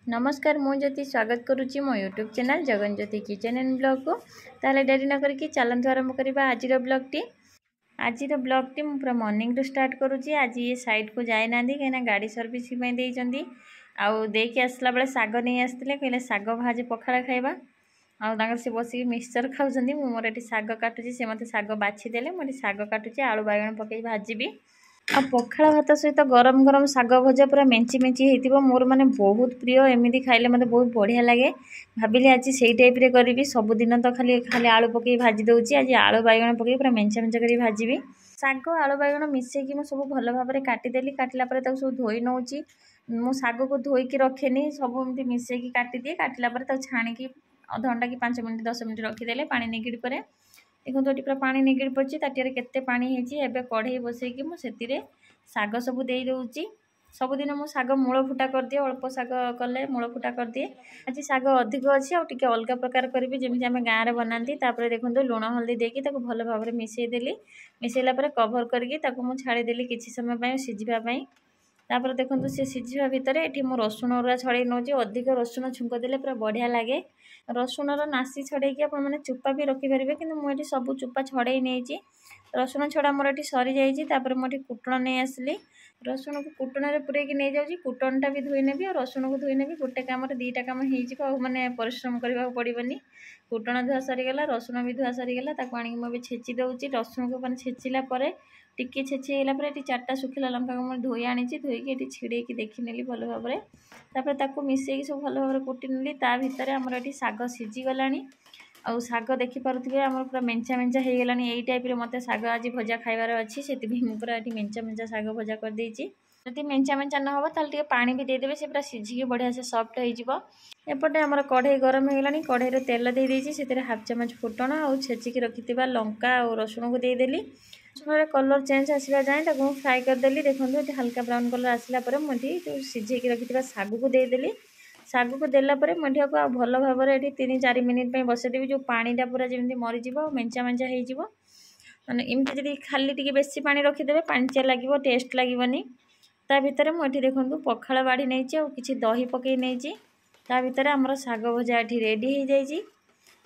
नमस्कार मु ज्योति स्वागत करुच्ची मो YouTube channel Jagan Jyoti kitchen and blog को ताले डेरी न करके चलतु आरंभ करबा आजिर ब्लॉग टी मु पूरा मॉर्निंग रू स्टार्ट करुच्ची। आज ये साइड को जाए ना कहीं गाड़ी सर्विस देइचंदी आउ देके आसला बेले साग नहीं आसते कहले साग भाजे पखाड़ा खाइबा आउ से बसिक मिक्सचर खाऊँ मोर ये साग काटुची से मत साग बाछीदे मुझे साग काटुची आलू बैगण पकई भाजबी आ पखाड़ भात सहित गरम गरम साग भजा पूरा मेंची मेंची होती मोर मैंने बहुत प्रिय एमती खाइले मत बहुत बढ़िया लगे। भाविली आज से टाइप करी सबुदिन तो खाली खाली आलू पकई भाजी दूसरी आज आलू बैगण पकई पूरा मेंचा मेंचा कर भाजबी साग आलू बैगण मिसेकी सब भल भाव में काटिदेली काटिला सब धोई नौची मु साग को धोईकी रखेनी सब एमती मिसेकी काटिदिए काटिला छाणिकी अधघंटा कि 5 मिनट 10 मिनट रखीदे पानी निगिड़ी पर देखो ये पूरा पानी निगिड़ पड़ी ताटिया केते पानी है कढ़ई बसैकी मुझे साग सब दे दूची सबुदिन मु साग मूल फुटा कर दिए अल्प साग कले मूल फुटा कर दिए आज साग अधिक अच्छी आउ टिके अलग प्रकार करी जमी आम गाँव में बनाती देखो लुण हल्दी देकी भल भाव में मिसईदेली मिसैला कभर करके छाड़ीदेली किसी समय सीझापी तापर देखो सी सीझा भितर ये रसुण गुरा छड़े नौ अधिक रसुण छुंक देले पूरा बढ़िया लगे रसुण नासी छड़ेकी आपने चुपा भी रखिपारे कि मुझे सब चुपा छड़े नहीं रसुण छड़ा मोर ये सरी जापर मुझे कुटण नहीं आसली रसुण को कुटण में पूरेकी नहीं जाऊँगी कुटणटा भी धोई नेबी और रसुण को धोई नेबी गोटे काम दीटा काम हो माने परिश्रम करने पड़ोनी कुटण धुआ सरीगला रसुण भी धुआ सरीगला मुझे छेची दूसरी रसुण को छेचिला टिके छेचीगला ये 4टा सुखिला लंका को मैं धोई आनी धोईकी ये छिड़ेकी देखी भल भाव में मिसईकी सब भल भाव कुटी नेली भितर आमर ये साग सीझीगला आउ साग देखिपे आम पूरा मेंचा मेंचा हो गला यही टाइप मत साग आज भजा खाइबार अच्छी से पूरा ये मेंचा मेंचा साग भजा कर देछि जदि मेंचा मेंचा न हो ताले पानी भी देदेवे से पूरा सीझिकी बढ़िया से सॉफ्ट हो एपटे आमर कढ़ई गरम हो गला कढ़ई तेल दे देछि से हाफ चमच फुटण आउ छेचिकी रखिथिबा लंका और रसुण को देदेली रसुण कलर चेंज आसवा जाए फ्राए करदेली देखो ये हल्का ब्राउन कलर आसला मुझे जो सीझेकी रखिथिबा साग को देदेली साग को देलापर मुझे को भल भाव में ये 3-4 मिनिट बसईदेवी जो पानीटा पूरा जमी मरीज मेंचा मेंचा हो मैंने एमती जब खाली टी बेसी पानी रखीदे पानिचिया लगे टेस्ट लगनी ता भितर मुझे देखूँ पखाड़ बाड़ी नहीं और किसी दही पकई नहीं ता भितर आमर साग भजा ये रेडी हो जाए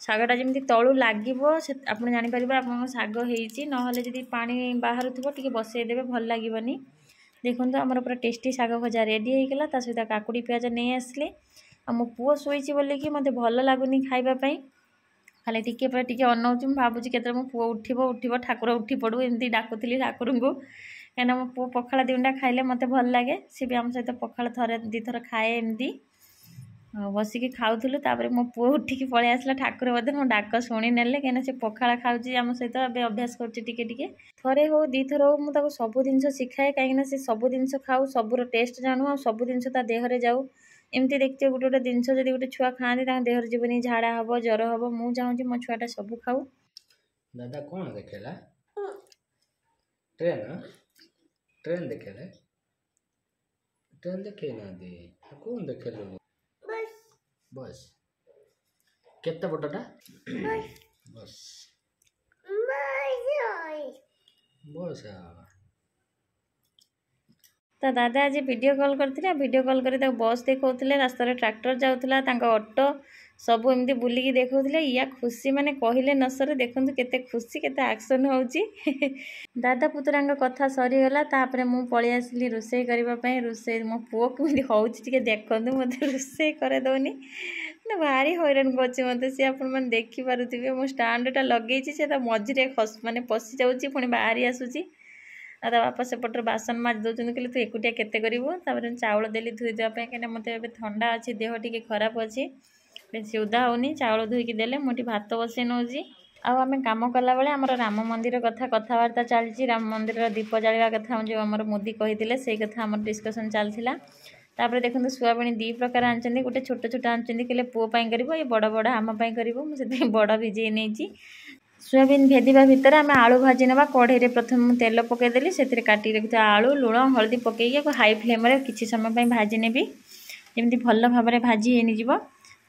सागटा जमी तलू लगे आप जापर आप साग होती ना जब पानी बाहर थे बसईदेवे भल लगनी देखो आमर पूरा टेस्टी साग भजा रेडी होगा ता सहित काकुड़ी प्याज नहीं आसली आ मो पुओ शोची बोलिकी मत भल लगुनि खाइबापी खाली टिके पूरा टिके अनाऊँ भावुँ के मो पुओ उठिब ठाकुर उठी पड़ू एमती डाकुली ठाकुर को कहीं मो पुओ पखाड़ दिनटा खाइले मत भल लगे सी भी आम सहित पखाड़ थरे 2 थर खाए एमती बसिकी खाऊलु मो पुओ उठिकी पलि आसला ठाकुर बोधे मो डाक शुणी नेले कहीं से पखाड़ खाऊँ आम सहित अभ्यास कर थरे हो 2 थर हो मुझे सब जिन शिखाए कहीं से सब जिन खाऊ सबूर टेस्ट जानू आ सब जिन देहरे जाऊ एमती देखते गोटे गोटे जिन जब गोटे छुआ खाती देहर जीवन झाड़ा हम ज्वर हम मुझे चाहूँगी मो छुआटा सब खाऊ। दादा कौन देखेला ट्रेन ट्रेन देखेले ट्रेन देखे ना दे कौन देखेलो बस बस केते बड़टा बस बस तो दादा आज वीडियो कॉल करते वीडियो कॉल कर बस देखते रास्ता ट्रैक्टर जाऊला ऑटो सब एमती बुलिकी देखते या खुशी माने कहले न सर देखो केते खुशी केते एक्शन होउची दादा पुतरा कथा सरीगला तापर मु पलि आसली रोषे करने रोषे मो पुओ कमी होउची देखो मत रोषे करे दौनी भारी हैरान कर मत सी आपने देखिपे मो स्टाण्डटा लगे से मझे खस माने पशि जाऊँगी पुणी बाहरी आसूची आ बापा सेपटर बासन माज दौरान कहले तू एकुटिया केते करिवो तापर चाउल देली धोई देवाई कहीं मत ठंडा अच्छी देह टी खराब अच्छी बेसी उदा होनी चाउल धोईकी देले मुझे भात बसई नौजी आम कम कला बेले आमर राम मंदिर कथा कथबार्ता चलती राम मंदिर दीप जालिया कथा जो आमर मोदी कही से कथा आम डिस्कसन चलता तापर देखो सोयाबीन 2 प्रकार आनी गोटे छोट छोट आनी कहले पुओं कर बड़ बड़ आम कर मुझे बड़ भिजे नहीं सोयाबीन भेदिबा भितर आम आलू भाजी ना कढ़ई प्रथम तेल पकईदेली से काटी रखी आलू लुण हल्दी पकईकी हाई फ्लेम किसी समय भाजी नेबी जमी भल भाव में भाजी हो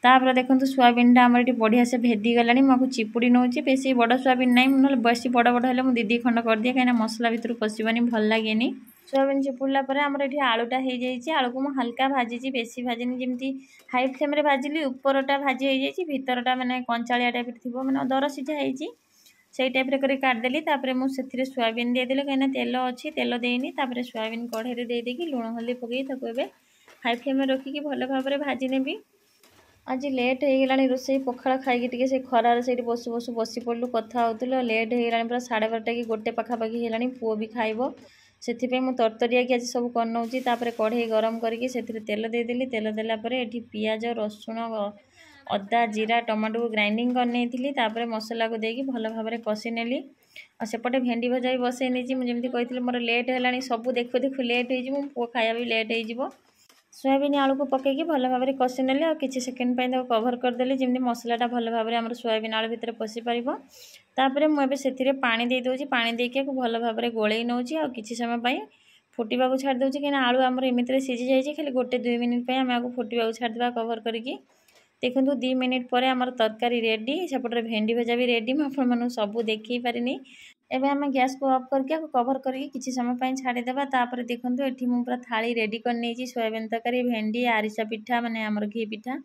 तापर देखो सोयाबीनटा आम ये बढ़िया से भेदी गला मुझे चिपुड़ी नौची बेसी बड़ सोयाबीन ना ना बेसी बड़ बड़ हेल्ले मुझे 2 खंड कर दिए कहीं मसला भितर पशिबानी भल लगे सोयाबीन चिपुड़ा पर आमर ये आलूटा हो जाए आलू को मुझे हल्का भाजी बेसी भाजिनी जमी हाई फ्लेम भाजिली उपरटा भाजी हो जाए भितरटा मैंने कंचालिया टाइप थी मैंने दर सीझा होती से टाइप कर काटदेली मुझे सोयाबीन देदेली कहीं तेल अच्छी तेल देनी सोयाबीन कढ़ाई देदेकी लुण हल्दी पकई हाई फ्लेम रखिकी भल भाव में भाजी नेबी। आज लेट हो गलानी रोसई पखाड़ खाई से खरार से बसु बसु बसी पड़लु कथा होतुल लेट हो गलानी पूरा 12:30 कि 1 पाखापाखि है पुओ भी खाइब से तरतरिया कि आज सब करनौची कढ़ई गरम करके तेल देदेली तेल देलापर ये पियाज रसुण अदा जीरा टमाटो को ग्राइंडिंग कर मसला को देकी भल भाव में कषि नेली और सेपटे भेंडी भजा भी बसई नहीं मुझे कही मोर लेट है सब देखु देखु लेट हो पुओ खाया भी लेट हो सोयाबीन आलू को पकईकी भल भाव में कषि नेली और किसी सेकेंड कवर करदेली जमी मसलाटा भल भाव में सोयाबीन आलू भितर पशि पार मुझे पानी दे दूँगी पानी देके भल भाव में गोलई नौची और किसी समय फुटा को छाड़ दूँगी कहीं आलू आमर एमती सीझी जाए खाली 1-2 मिनिट आम फुटा को छाड़देवा कवर करके देखो 2 मिनिट पर आमर तरकारी रेडी सेपटे भेंडी भजा भी रेडी मुझे सबू देखी पारिनी एबे आम गैस को ऑफ करके कवर करके किसी समय छाड़ीदेवा तापर देखो ये पूरा थाली रेडी कर सोयाबीन तरकारी भेंडी आरिसा पिठा माने आमर घी पिठा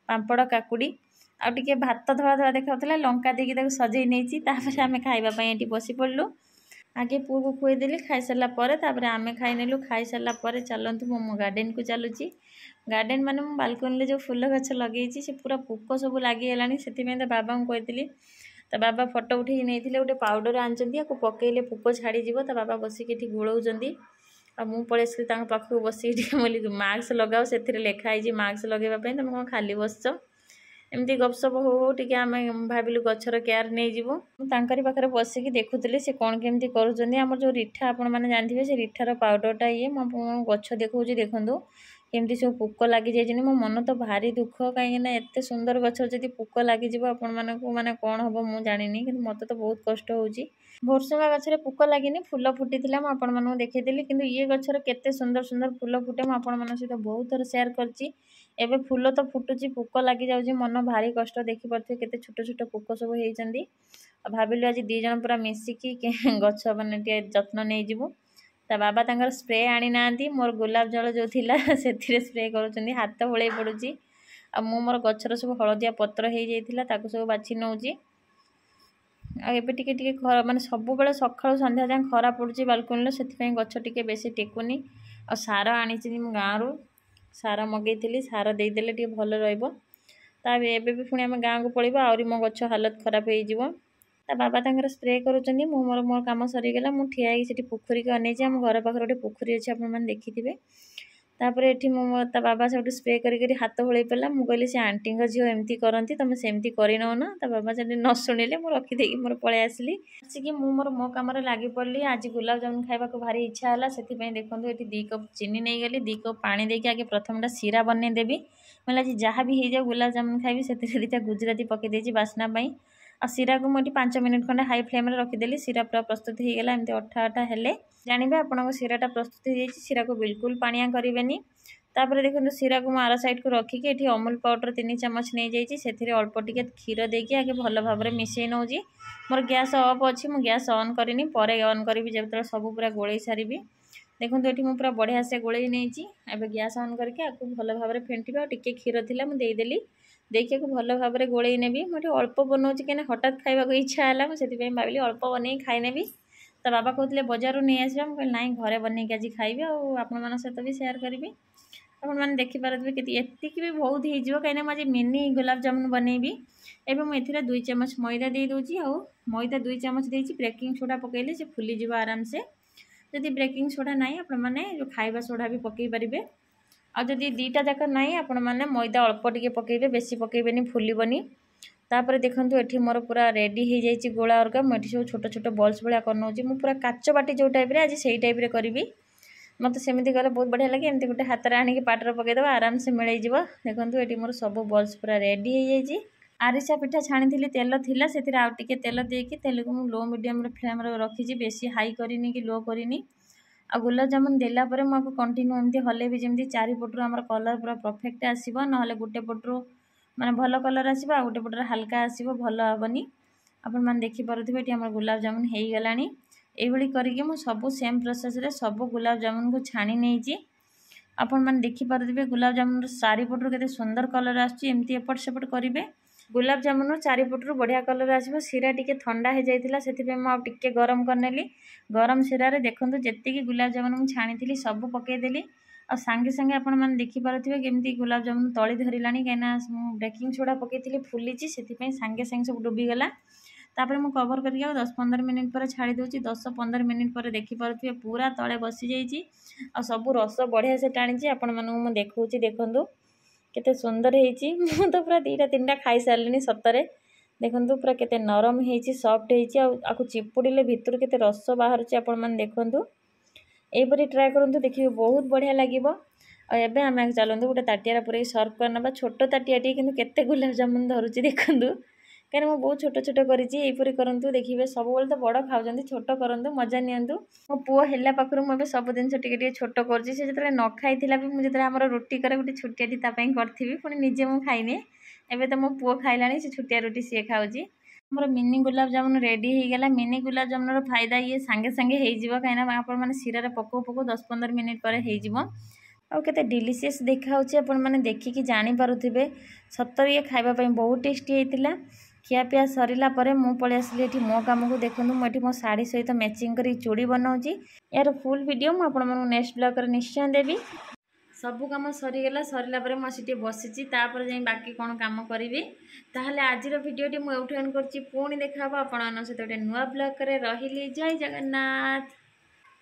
पांपड़ काकुड़ी आउे भात धड़ा धड़ा देखा लंका देकी सजे नहीं आम खावाई बसी पड़लु आगे पुओ को खुएदेली खाई सारा पर आम खाई नेलु खाई सारा चलतु मो गार्डेन को चलुची गार्डेन माने मो बालकनी जो फूल गछ लगे से पूरा पोक सब लगिगलानी से बाबा को कहती तो बाबा फोटो उठे नहीं गोटे पाउडर आनी पकईले पोक छाड़ीज तो बाबा बसिक गोलाउंट आ मु पलि पाखक बसिक मास्क लगाओ से लिखाई मास्क लगेवाई तुम कौन खाली बसच एमती गपसप हो आम भाविलु गचर केयर नहीं पाखे बसिकी देखुली से कौन केमती कर जो रिठा आपण मैंने जानते से रिठार पाउडरटा ये गछ देखा देखूँ केमती सब पोक लगी जाए मो मन तो भारी दुख कहीं एत सुंदर गछ जब पोक लगिज आपण माने कौन हम मुझे जानी कि मत तो बहुत कष्ट होची भोरसुंगा गछरे पोक लगिनी फूल फुटी मुझे देखीदेली कि ये गछर केते सुंदर सुंदर फूल फुटे मुझे सहित बहुत थर शेयर करची एबे फूल तो फुटुची पोक लगी जाऊँ मन भारी कष्ट देखी पारे केते छोट छोट पोक सब होती भाविलु आज 2 जन पूरा मिसिकी गछ मैंने जत्न नहीं जीवु ता बाबा तंकर स्प्रे आनी ना मोर गुलाब जल जो थिला से स्प्रे करुँच हाथ होल पड़ुची आ मु मोर गछर सब हलदिया पत्र हो जाइथिला ताकू सब बाछि नौची आबे टिके माने सब बेले सकाळु संध्या जाए खरा पड़ुची बालकनी से गछ टिके बेसी टेकुनी आ सार आनी गाँव सार मगेली सार देदेले टिके भल रहिबो एबे भी पुणी आम गाँव को पलैबा आहरी मो गछ हालत खराब हो बाबा तंकर स्प्रे करुँच मोर मोर काम सरीगला मु ठिया से पोखरी को अनेची आम घर पाखे गोटे पोखरी अच्छे आपने देखिथे तापर ये ता बाबा से स्प्रे करके हाथ होल पड़ा मुझे कहली से आंटी झील एमती करती तुम सेमती करनौ ना ता बाबा से न शुणिले मुझे रखीदे मोर पलि आसली आसिकी मुझे मो कम लगी पड़ी आज गुलाब जामुन खावा को भारी इच्छा है से देखो ये 2 कप चीनी नहीं गली 2 कप पानी देके आगे प्रथमटा सीरा बनईदेवी मैं आज जहाँ भी हो जाए गुलाब जामुन खाइबी से 2टा गुजराती पकईदे बास्ना आ सीरा को मुझे 5 मिनिट खंडे हाई फ्लेम रखीदेली सीरा पूरा प्रस्तुत हो गला एमती अठा अठा हेले जानवे आपन सीराटा प्रस्तुत हो जाए सीरा को बिल्कुल पानिया करेंगे तापर देखो सीरा को आर साइड को रखिकी ये अमूल पाउडर 3 चम्मच नहीं जाइए से अल्प टिके क्षीर देके आगे भल भाव में मिसई नौजी मोर गैस ऑफ अच्छी मुझे गैस ऑन करनी पर ऑन करी जब सब पूरा गोलई सारी देखो ये मुझे पूरा बढ़िया से गोलई नहीं एवं गैस ऑन करके आपको भल भाव में फेंटिबा टिके क्षीर थी मुझे देदेली देखिए भल भाव में गोलई नेबी मुझे अल्प बनाऊँगी कहीं हठात खावा को इच्छा है से भाविली अल्प बन खाई नेबी तो बाबा कहते बजार नहीं आसवा मुझे ना घरे बनईक आज खाइबी आपण सहित भी शेयर करी आप देखिपारे कि एतिक भी बहुत हो कहीं मुझे मिनी गुलाब जामुन बनईबी एवं मुझे 2 चम्मच मैदा दे दूँगी आ मैदा 2 चम्मच देती बेकिंग सोडा पकईले से फुलीज आराम से जदि बेकिंग सोडा ना आपने जो खाइबा सोडा भी पकई पारे आदि 2टा जाक ना आपण मैंने मैदा अल्प टिके पकईबे बेसी पकईबेनी फुलबनी तापर देखो ये मोर पूरा रेडी हो जाए गोला अर्गा मुझे सब छोट छोट बल्स भाया करनौची मु पूरा काच बाटी जो टाइप आज से टाइप करी मत सेमती गले बहुत बढ़िया लगे एमती गोटे हाथ में आणिक पाटर पकईदेव आराम से मिल देखो ये मोर सब बल्स पूरा रेडी हो जाए आरिसा पिठा छाणी तेल थिला से आउे तेल देकी तेल को लो मीडियम फ्लेम रखी बेसी हाई करनी कि लो करनी आ गुलाब जामुन देलापर मुझे कंटिन्यू एमती हलेबी जमी चारिपटू आम कलर पूरा परफेक्ट आसो ना गोटे पटरू माने भल कलर आसो गोटे पटर हाल्का आसो भल हेनी आपण मैंने देखिपे ये गुलाब जामुन हो गलानी এইଭଳି କରିକି ମୁଁ ସବୁ ସେମ୍ ପ୍ରୋସେସ୍ରେ ସବୁ ଗୁଲାब ଜାମୁନକୁ ଛାଣି ନେଇଛି। ଆପଣମାନେ ଦେଖିପାରୁଥିବେ ଗୁଲାब ଜାମୁନର ଚାରିପଟରୁ କେତେ ସୁନ୍ଦର କଲର୍ ଆସୁଛି। ଏମିତି ଏପଟ ସେପଟ କରିବେ। ଗୁଲାब ଜାମୁନର ଚାରିପଟରୁ ବଢ଼ିଆ କଲର୍ ଆସିବ। ଶିରା ଟିକେ ଥଣ୍ଡା ହେଇଯାଇଥିଲା, ସେଥିପାଇଁ ମୁଁ ଆଉ ଟିକେ ଗରମ କରିନେଲି। ଗରମ ଶିରାରେ ଦେଖନ୍ତୁ ଯେତିକି ଗୁଲାବ ଜାମୁନ ମୁଁ ଛାଣିଥିଲି ସବୁ ପକାଇଦେଲି। ଆଉ ସାଙ୍ଗେ ସାଙ୍ଗେ ଆପଣମାନେ ଦେଖିପାରୁଥିବେ କେମିତି ଗୁଲାବ ଜାମୁନ ତଳି ଧରିଲାଣି, କାହିଁକିନା ମୁଁ ବେକିଂ ସୋଡ଼ା ପକାଇଥିଲି ଫୁଲିଛି, ସେଥିପାଇଁ ସାଙ୍ଗେ ସାଙ୍ଗେ ସବୁ ଡୁବିଗଲା। ତାପରେ ମୁଁ କଭର କରିକି ଆଉ 10-15 ମିନିଟ୍ ପରେ ଛାଡ଼ି ଦେଉଛି। 10-15 ମିନିଟ୍ ପରେ ଦେଖିପାରୁଥିବେ ପୁରା ତଳେ ବସିଯାଇଛି ଆଉ ସବୁ ରସ ବଢ଼ିଆ ସେ ଟାଣିଛି। ଆପଣମାନଙ୍କୁ ମୁଁ ଦେଖାଉଛି, ଦେଖନ୍ତୁ କେତେ ସୁନ୍ଦର ହେଇଛି। ମୁଁ ତ ପୁରା 2-3ଟା ଖାଇସାରିଲିଣି ସତରେ। ଦେଖନ୍ତୁ ପୁରା କେତେ ନରମ ହେଇଛି, ସଫ୍ଟ ହେଇଛି, ଆଉ ଆକୁ ଚିପୁଡ଼ିଲେ ଭିତରୁ କେତେ ରସ ବାହାରୁଛି ଆପଣମାନେ ଦେଖନ୍ତୁ। ଏଇପରି ଟ୍ରାଏ କରନ୍ତୁ, ଦେଖିବେ ବହୁତ ବଢ଼ିଆ ଲାଗିବ। ଆଉ ଏବେ ଆମେ ଚାଲନ୍ତୁ ଗୋଟେ ତାଟିଆରେ ପୁରେଇ ସର୍ଭ କରିନେବା। ଛୋଟ ତାଟିଆଟିଏ କିନ୍ତୁ କେତେ ଗୁଲାବ ଜାମୁନ ଧରୁଛି ଦେଖନ୍ତୁ, କାହିଁକିନା ମୁଁ ବହୁତ ଛୋଟ ଛୋଟ କରିଛି। ଏଇପରି କରନ୍ତୁ, ଦେଖିବେ। ସବୁବେଳେ ତ ବଡ଼ ଖାଉଛନ୍ତି, ଛୋଟ କରନ୍ତୁ, ମଜା ନିଅନ୍ତୁ। ମୋ ପୁଅ ହେଲା ପାଖରୁ ମୁଁ ଏବେ ସବୁ ଜିନିଷ ଟିକେ ଟିକେ ଛୋଟ କରୁଛି। ସେ ଯେତେବେଳେ ନ ଖାଇଥିଲା ବି ମୁଁ ଯେତେବେଳେ ଆମର ରୁଟି କରେ ଗୋଟେ ଛୋଟିଆଟି ତା ପାଇଁ କରିଥିବି, ପୁଣି ନିଜେ ମୁଁ ଖାଇନିଏ। ଏବେ ତ ମୋ ପୁଅ ଖାଇଲାଣି, ସେ ଛୋଟିଆ ରୁଟି ସିଏ ଖାଉଛି। ଆମର ମିନି ଗୁଲାବ ଜାମୁନ ରେଡ଼ି ହେଇଗଲା। ମିନି ଗୁଲାବ ଜାମୁନର ଫାଇଦା ଇଏ ସାଙ୍ଗେ ସାଙ୍ଗେ ହେଇଯିବ, କାହିଁକିନା ଆପଣମାନେ ଶିରାରେ ପକଉ ପକଉ 10-15 ମିନିଟ୍ ପରେ ହେଇଯିବ। ଆଉ କେତେ ଡିଲିସିୟସ୍ ଦେଖାହେଉଛି, ଆପଣମାନେ ଦେଖିକି ଜାଣିପାରୁଥିବେ। ସତରେ ଇଏ ଖାଇବା ପାଇଁ ବହୁତ ଟେଷ୍ଟି ହେଇଥିଲା। ଖିଆପିଆ ସରିଲା ପରେ ମୁଁ ପଳେଇ ଆସିଲି ଏଠି ମୋ କାମକୁ। ଦେଖନ୍ତୁ ମୁଁ ଏଠି ମୋ ଶାଢ଼ୀ ସହିତ ମ୍ୟାଚିଂ କରି ଚୁଡ଼ି ବନାଉଛି। ଏହାର ଫୁଲ୍ ଭିଡ଼ିଓ ମୁଁ ଆପଣମାନଙ୍କୁ ନେକ୍ସଟ ବ୍ଲଗ୍ରେ ନିଶ୍ଚୟ ଦେବି। ସବୁ କାମ ସରିଗଲା, ସରିଲା ପରେ ମୁଁ ଆସି ଟିକେ ବସିଛି, ତାପରେ ଯାଇ ବାକି କ'ଣ କାମ କରିବି। ତାହେଲେ ଆଜିର ଭିଡ଼ିଓଟି ମୁଁ ଏଉଠୁ ଏଣ୍ଡ କରୁଛି। ପୁଣି ଦେଖା ହେବ ଆପଣମାନଙ୍କ ସହିତ ଗୋଟେ ନୂଆ ବ୍ଲଗ୍ରେ। ରହିଲି, ଜୟ Jagannath,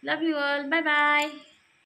love you all, bye bye.